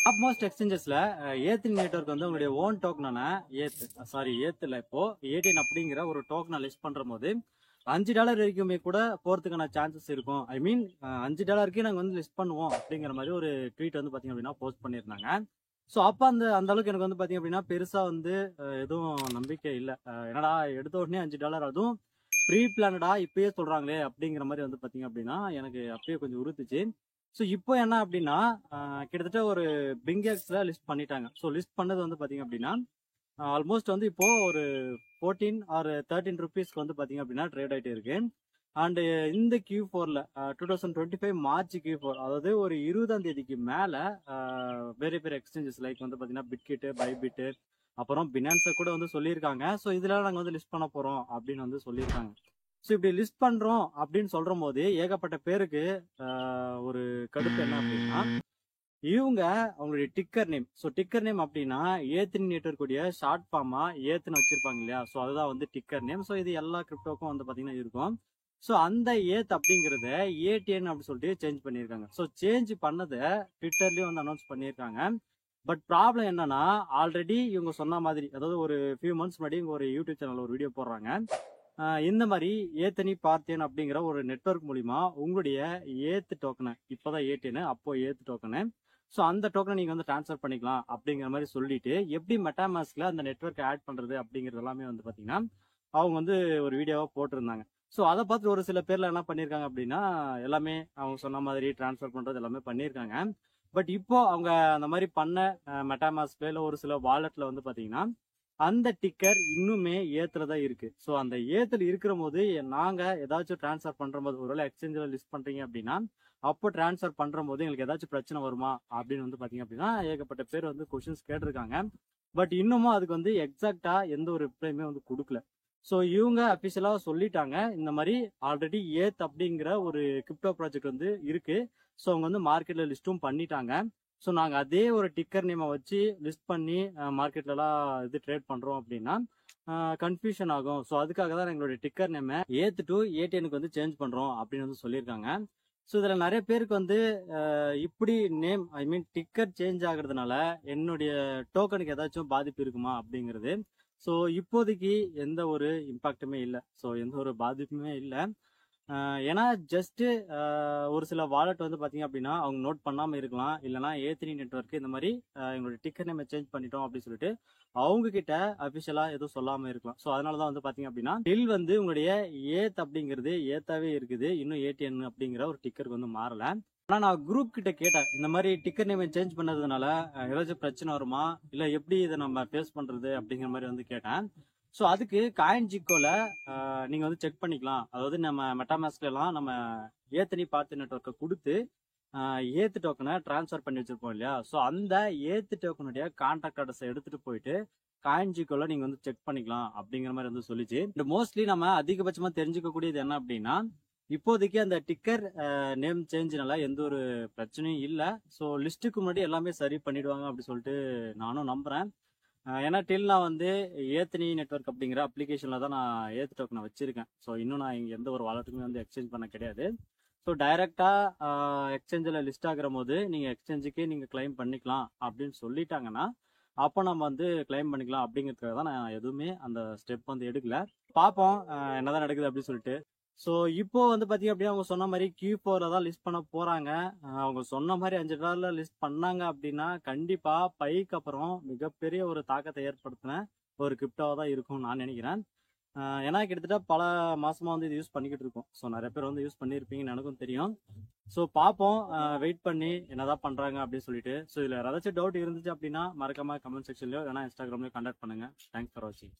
Top most எக்ஸ்சேஞ்சஸ்ல ஏத் network வந்து உங்களுடைய ஓன் டோக்கனான ஏத்துல இப்போ ஏடிஎன் அப்படிங்கிற ஒரு டோக்கனை லிஸ்ட் பண்ற போது $5 வரைக்குமே கூட போறதுக்கான சான்சஸ் இருக்கும். ஐ மீன் $5க்கே நாங்க வந்து லிஸ்ட் பண்ணுவோம் அப்படிங்கிற மாதிரி ஒரு ட்வீட் வந்து பாத்தீங்க அப்படின்னா போஸ்ட் பண்ணியிருந்தாங்க. ஸோ அப்ப அந்த அந்த அளவுக்கு எனக்கு வந்து பாத்தீங்க அப்படின்னா பெருசா வந்து எதுவும் நம்பிக்கை இல்லை. என்னடா எடுத்த உடனே $5 அதுவும் ப்ரீ பிளானடா இப்பயே சொல்றாங்களே அப்படிங்கிற மாதிரி வந்து பாத்தீங்க அப்படின்னா எனக்கு அப்பயே கொஞ்சம் உறுத்துச்சு. ஸோ இப்போ என்ன அப்படின்னா கிட்டத்தட்ட ஒரு பிங்கெக்ஸ்ல லிஸ்ட் பண்ணிட்டாங்க. ஸோ லிஸ்ட் பண்ணது வந்து பாத்தீங்க அப்படின்னா ஆல்மோஸ்ட் வந்து இப்போ ஒரு 14 ஆர் 13 ருபீஸ்க்கு வந்து பாத்தீங்க அப்படின்னா ட்ரேட் ஆயிட்டு இருக்கு. அண்ட் இந்த Q4ல 2025 மார்ச் Q4 அதாவது ஒரு 20ஆம் தேதிக்கு மேல பெரிய பெரிய எக்ஸ்சேஞ்சஸ் லைக் வந்து பாத்தீங்கன்னா பிட்கிட், பைபிட், அப்புறம் பினான்ஸை கூட வந்து சொல்லியிருக்காங்க. ஸோ இதுல நாங்க வந்து லிஸ்ட் பண்ண போறோம் அப்படின்னு வந்து சொல்லியிருக்காங்க. ஸோ இப்படி லிஸ்ட் பண்றோம் அப்படின்னு சொல்ற போது ஏகப்பட்ட பேருக்கு ஒரு கடுப்பு என்ன அப்படின்னா இவங்க அவங்களுடைய ticker name. So ticker name அப்படின்னா ஏத்தின் நெட்வொர்க் உடைய ஷார்ட் ஃபார்மா ஏத்துன்னு வச்சிருப்பாங்க இல்லையா? ஸோ அதுதான் வந்து டிக்கர் நேம். ஸோ இது எல்லா கிரிப்டோக்கும் வந்து பாத்தீங்கன்னா இருக்கும். ஸோ அந்த ஏத் அப்படிங்கறத ஏடிஎன் அப்படின்னு சொல்லிட்டு சேஞ்ச் பண்ணியிருக்காங்க. ஸோ சேஞ்ச் பண்ணதை ட்விட்டர்லயும் வந்து அனௌன்ஸ் பண்ணியிருக்காங்க. பட் ப்ராப்ளம் என்னன்னா ஆல்ரெடி இவங்க சொன்ன மாதிரி அதாவது ஒரு ஃபியூ மந்த்ஸ் முன்னாடி இவங்க ஒரு யூடியூப் சேனல் ஒரு வீடியோ போடுறாங்க. இந்த மாதிரி ஏத்தனி பார்த்தேன் அப்படிங்கிற ஒரு நெட்வொர்க் மூலியமா உங்களுடைய ஏத்து டோக்கனை இப்போதான் ஏடிஎன் அப்போ ஏத்து டோக்கனு ஸோ அந்த டோக்கனை நீங்க வந்து ட்ரான்ஸ்ஃபர் பண்ணிக்கலாம் அப்படிங்கிற மாதிரி சொல்லிட்டு எப்படி மெட்டாமாஸ்க்ல அந்த நெட்வொர்க் ஆட் பண்றது அப்படிங்கிறது எல்லாமே வந்து பாத்தீங்கன்னா அவங்க வந்து ஒரு வீடியோவா போட்டிருந்தாங்க. ஸோ அதை பார்த்து ஒரு சில பேர்ல என்ன பண்ணியிருக்காங்க அப்படின்னா எல்லாமே அவங்க சொன்ன மாதிரி ட்ரான்ஸ்ஃபர் பண்றது எல்லாமே பண்ணியிருக்காங்க. பட் இப்போ அவங்க அந்த மாதிரி பண்ண மெட்டாமாஸ்க்ல இல்லை ஒரு சில வாலெட்ல வந்து பாத்தீங்கன்னா அந்த டிக்கர் இன்னுமே ஏத்துலதா இருக்கு. ஸோ அந்த ஏத்துல இருக்கிற போது நாங்க ஏதாச்சும் டிரான்ஸ்ஃபர் பண்ற போது ஒருவேளை எக்ஸ்சேஞ்சில் லிஸ்ட் பண்றீங்க அப்படின்னா அப்போ டிரான்ஸ்ஃபர் பண்ற போது எங்களுக்கு ஏதாச்சும் பிரச்சனை வருமா அப்படின்னு வந்து பாத்தீங்க அப்படின்னா ஏகப்பட்ட பேர் வந்து கொஸ்டின்ஸ் கேட்டிருக்காங்க. பட் இன்னமும் அதுக்கு வந்து எக்ஸாக்டா எந்த ஒரு ரிப்ளைமே வந்து கொடுக்கல. ஸோ இவங்க அபிஷியலா சொல்லிட்டாங்க இந்த மாதிரி ஆல்ரெடி ஏத் அப்படிங்கிற ஒரு கிரிப்டோ ப்ராஜெக்ட் வந்து இருக்கு. ஸோ அவங்க வந்து மார்க்கெட்ல லிஸ்ட்டும் பண்ணிட்டாங்க. ஸோ நாங்கள் அதே ஒரு டிக்கர் நேமை வச்சு லிஸ்ட் பண்ணி மார்க்கெட்லலாம் இது ட்ரேட் பண்ணுறோம் அப்படின்னா கன்ஃபியூஷன் ஆகும். ஸோ அதுக்காக தான் எங்களுடைய டிக்கர் நேமை ஏத்து டு ஏடிஎனுக்கு வந்து சேஞ்ச் பண்ணுறோம் அப்படின்னு வந்து சொல்லியிருக்காங்க. ஸோ இதில் நிறைய பேருக்கு வந்து இப்படி நேம் ஐ மீன் டிக்கர் சேஞ்ச் ஆகுறதுனால என்னுடைய டோக்கனுக்கு ஏதாச்சும் பாதிப்பு இருக்குமா அப்படிங்கிறது. ஸோ இப்போதைக்கு எந்த ஒரு இம்பாக்டுமே இல்லை. ஸோ எந்த ஒரு பாதிப்புமே இல்லை. ஏன்னா ஜஸ்ட் ஒரு சில வாலெட் வந்து பாத்தீங்க அப்படின்னா அவங்க நோட் பண்ணாம இருக்கலாம். இல்லைன்னா ஏத்னி நெட்வொர்க் இந்த மாதிரி எங்களுடைய டிக்கர் நேம் சேஞ்ச் பண்ணிட்டோம் அப்படின்னு சொல்லிட்டு அவங்க கிட்ட அபிஷியலா எதுவும் சொல்லாம இருக்கலாம். ஸோ அதனாலதான் வந்து பாத்தீங்க அப்படின்னா டில் வந்து உங்களுடைய ஏத் அப்படிங்கிறது ஏத்தாவே இருக்குது. இன்னும் ஏடிஎன் அப்படிங்கிற ஒரு டிக்கருக்கு வந்து மாறல. ஆனா நான் குரூப் கிட்ட கேட்டேன் இந்த மாதிரி டிக்கர் நேம் சேஞ்ச் பண்ணதுனால ஏதாச்சும் பிரச்சனை வருமா இல்ல எப்படி இதை நம்ம ஃபேஸ் பண்றது அப்படிங்கிற மாதிரி வந்து கேட்டேன். ஸோ அதுக்கு காயின்ஜிக்கோல நீங்க வந்து செக் பண்ணிக்கலாம். அதாவது நம்ம மெட்டாமாஸ்க்ல எல்லாம் நம்ம ஏத்தனி பார்த்து நெட்வொர்க்கை கொடுத்து ஏத்து டோக்கனை டிரான்ஸ்ஃபர் பண்ணி வச்சிருப்போம் இல்லையா? ஸோ அந்த ஏத்து டோக்கனுடைய கான்டாக்ட் அட்ரஸை எடுத்துட்டு போயிட்டு காயின்ஜிக்கோல நீங்க வந்து செக் பண்ணிக்கலாம் அப்படிங்கிற மாதிரி வந்து சொல்லிச்சு. மோஸ்ட்லி நம்ம அதிகபட்சமா தெரிஞ்சுக்க கூடியது என்ன அப்படின்னா இப்போதைக்கு அந்த டிக்கர் நேம் சேஞ்சினால எந்த ஒரு பிரச்சனையும் இல்லை. ஸோ லிஸ்ட்டுக்கு முன்னாடி எல்லாமே சரி பண்ணிடுவாங்க அப்படின்னு சொல்லிட்டு நானும் நம்புறேன். ஏன்னா டில் நான் வந்து ஏத்னி நெட்வொர்க் அப்படிங்கிற அப்ளிகேஷன்ல தான் நான் ஏத்து டோக்கனை வச்சிருக்கேன். ஸோ இன்னும் நான் இங்கே எந்த ஒரு வாலெட்டுக்குமே வந்து எக்ஸ்சேஞ்ச் பண்ண கிடையாது. ஸோ டைரக்டா எக்ஸ்சேஞ்சில் லிஸ்ட் ஆகிற போது நீங்க எக்ஸ்சேஞ்சுக்கே நீங்க கிளைம் பண்ணிக்கலாம் அப்படின்னு சொல்லிட்டாங்கன்னா அப்போ நம்ம வந்து கிளைம் பண்ணிக்கலாம் அப்படிங்கிறதுக்காக தான் நான் எதுவுமே அந்த ஸ்டெப் வந்து எடுக்கல. பார்ப்போம் என்னதான் நடக்குது அப்படின்னு சொல்லிட்டு. ஸோ இப்போ வந்து பாத்தீங்க அப்படின்னா அவங்க சொன்ன மாதிரி Q4ல தான் லிஸ்ட் பண்ண போறாங்க. அவங்க சொன்ன மாதிரி $5 லிஸ்ட் பண்ணாங்க அப்படின்னா கண்டிப்பா பைக்கு அப்புறம் மிகப்பெரிய ஒரு தாக்கத்தை ஏற்படுத்தின ஒரு கிரிப்டோவா தான் இருக்கும் நான் நினைக்கிறேன். ஏன்னா கிட்டத்தட்ட பல மாசமா வந்து இது யூஸ் பண்ணிக்கிட்டு இருக்கோம். ஸோ நிறைய பேர் வந்து யூஸ் பண்ணியிருப்பீங்கன்னு எனக்கும் தெரியும். ஸோ பார்ப்போம் வெயிட் பண்ணி என்னதான் பண்றாங்க அப்படின்னு சொல்லிட்டு. ஸோ இதுல ஏதாச்சும் டவுட் இருந்துச்சு அப்படின்னா மறக்காம கமெண்ட் செக்ஷன்லயோ இல்லைனா இன்ஸ்டாகிராம்லயோ கான்டாக்ட் பண்ணுங்க. தேங்க்ஸ் ஃபார் வாட்சிங்.